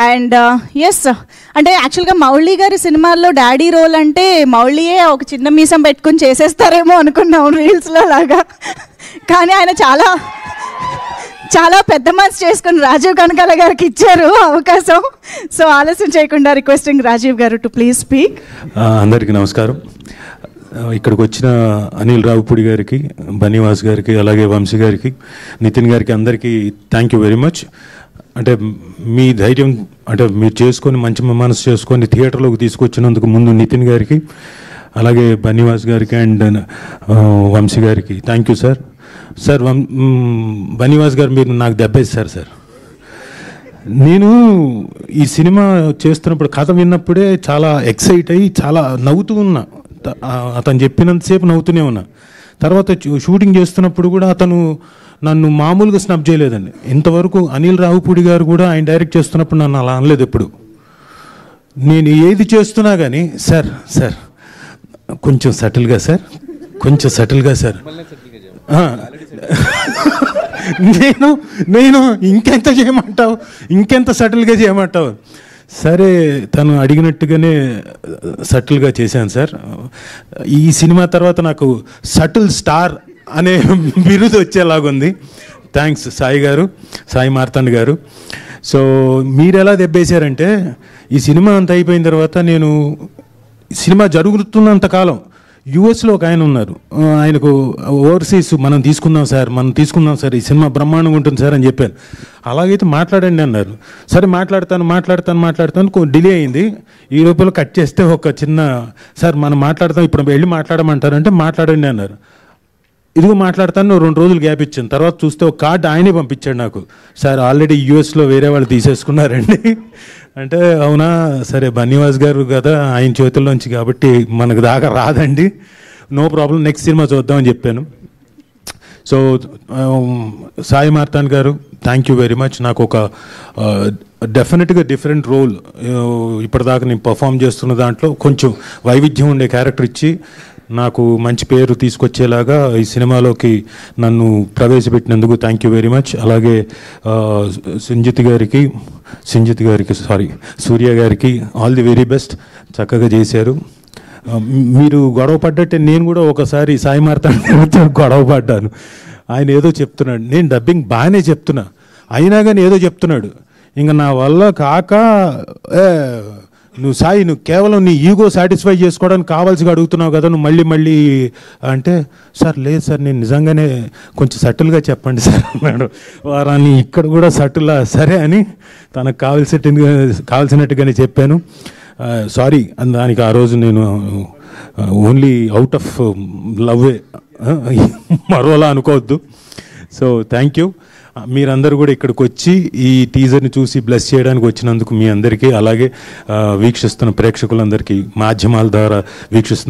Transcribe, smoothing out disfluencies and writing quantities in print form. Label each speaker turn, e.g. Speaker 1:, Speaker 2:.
Speaker 1: And yes, అంటే యాక్చువల్గా మౌళి గారి సినిమాల్లో డాడీ రోల్ అంటే మౌళియే ఒక చిన్న మీసం పెట్టుకుని చేసేస్తారేమో అనుకున్నాం రీల్స్లో లాగా, కానీ ఆయన చాలా చాలా పెద్ద మనసు చేసుకుని రాజీవ్ కనకాల గారికి ఇచ్చారు అవకాశం. సో ఆలస్యం చేయకుండా రిక్వెస్టింగ్ రాజీవ్ గారు టు ప్లీజ్ స్పీక్.
Speaker 2: అందరికీ నమస్కారం. ఇక్కడికి వచ్చిన అనిల్ రావుపూడి గారికి, బనీవాస్ గారికి, అలాగే వంశీ గారికి, నితిన్ గారికి అందరికీ థ్యాంక్ యూ వెరీ మచ్. అంటే మీ ధైర్యం, అంటే మీరు చేసుకొని మంచి మనసు చేసుకొని థియేటర్లోకి తీసుకొచ్చినందుకు ముందు నితిన్ గారికి, అలాగే బనీవాస్ గారికి అండ్ వంశీ గారికి thank you sir. Sir Bunny Vas గారు మీరు నాకు దెబ్బేస్తారు సార్. నేను ఈ సినిమా చేస్తున్నప్పుడు కథ విన్నప్పుడే చాలా ఎక్సైట్ అయ్యి చాలా నవ్వుతూ ఉన్నా. అతను చెప్పినంతసేపు నవ్వుతూనే ఉన్నా. తర్వాత షూటింగ్ చేస్తున్నప్పుడు కూడా అతను నన్ను మామూలుగా స్నబ్ చేయలేదండి. ఇంతవరకు అనిల్ రావుపూడి గారు కూడా ఆయన డైరెక్ట్ చేస్తున్నప్పుడు నన్ను అలా అనలేదు ఎప్పుడు. నేను ఏది చేస్తున్నా కానీ సార్ సార్ కొంచెం సటిల్గా సార్, కొంచెం సటిల్గా సార్, నేను ఇంకెంత చేయమంటావు, ఇంకెంత సటిల్గా చేయమంటావు. సరే తను అడిగినట్టుగానే సటిల్గా చేశాను సార్. ఈ సినిమా తర్వాత నాకు సటిల్ స్టార్ అనే బిరుదు వచ్చేలాగుంది. థ్యాంక్స్ సాయి గారు, సాయి మార్తాండ్ గారు. సో మీరు ఎలా దెబ్బేశారంటే, ఈ సినిమా అంత అయిపోయిన తర్వాత నేను సినిమా జరుగుతున్నంతకాలం యూఎస్లో ఒక ఆయన ఉన్నారు, ఆయనకు ఓవర్సీస్ మనం తీసుకుందాం సార్, ఈ సినిమా బ్రహ్మాండంగా ఉంటుంది సార్ అని చెప్పాను. అలాగైతే మాట్లాడండి అన్నారు. సరే మాట్లాడతాను డిలే అయింది. ఈ లోపల కట్ చేస్తే ఒక చిన్న సార్ మనం మాట్లాడతాం, ఇప్పుడు వెళ్ళి మాట్లాడమంటారంటే మాట్లాడండి అన్నారు. ఇదిగో మాట్లాడతాను, 2 రోజులు గ్యాప్ ఇచ్చాను. తర్వాత చూస్తే ఒక కార్డు ఆయనే పంపించాడు నాకు, సార్ ఆల్రెడీ యూఎస్లో వేరే వాళ్ళు తీసేసుకున్నారండి అంటే అవునా, సరే బన్నీవాస్ గారు కదా ఆయన చేతుల్లోంచి కాబట్టి మనకు దాకా రాదండి, నో ప్రాబ్లం, నెక్స్ట్ సినిమా చూద్దామని చెప్పాను. సో సాయి మార్తాండ్ గారు థ్యాంక్ యూ వెరీ మచ్. నాకు ఒక డెఫినెట్గా డిఫరెంట్ రోల్, ఇప్పటిదాకా నేను పర్ఫామ్ చేస్తున్న దాంట్లో కొంచెం వైవిధ్యం ఉండే క్యారెక్టర్ ఇచ్చి నాకు మంచి పేరు తీసుకొచ్చేలాగా ఈ సినిమాలోకి నన్ను ప్రవేశపెట్టినందుకు థ్యాంక్ యూ వెరీ మచ్. అలాగే సూర్య గారికి ఆల్ ది వెరీ బెస్ట్, చక్కగా చేశారు. మీరు గొడవ పడ్డట్టే నేను కూడా ఒకసారి సాయి మార్తాండ్తో గొడవ పడ్డాను. ఆయన ఏదో చెప్తున్నాడు, నేను డబ్బింగ్ బాగానే చెప్తున్నా, అయినా కానీ ఏదో చెప్తున్నాడు. ఇంకా నా వల్ల కాక నువ్వు సాయి, నువ్వు కేవలం నీ ఈగో సాటిస్ఫై చేసుకోవడానికి కావాల్సిగా అడుగుతున్నావు కదా, నువ్వు మళ్ళీ అంటే సార్ లేదు సార్ నేను నిజంగానే కొంచెం సటిల్గా చెప్పండి సార్ అన్నాడు. వారాన్ని ఇక్కడ కూడా సటిల్లా సరే అని తనకు కావాల్సినట్టుగానే చెప్పాను. సారీ దానికి ఆ రోజు నేను ఓన్లీ అవుట్ ఆఫ్ లవ్వే, మరోలా అనుకోవద్దు. So thank you. మీరందరూ కూడా ఇక్కడికి వచ్చి ఈ టీజర్ని చూసి బ్లెస్ చేయడానికి వచ్చినందుకు మీ అందరికీ, అలాగే వీక్షిస్తున్న ప్రేక్షకులందరికీ, మాధ్యమాల ద్వారా వీక్షిస్తున్న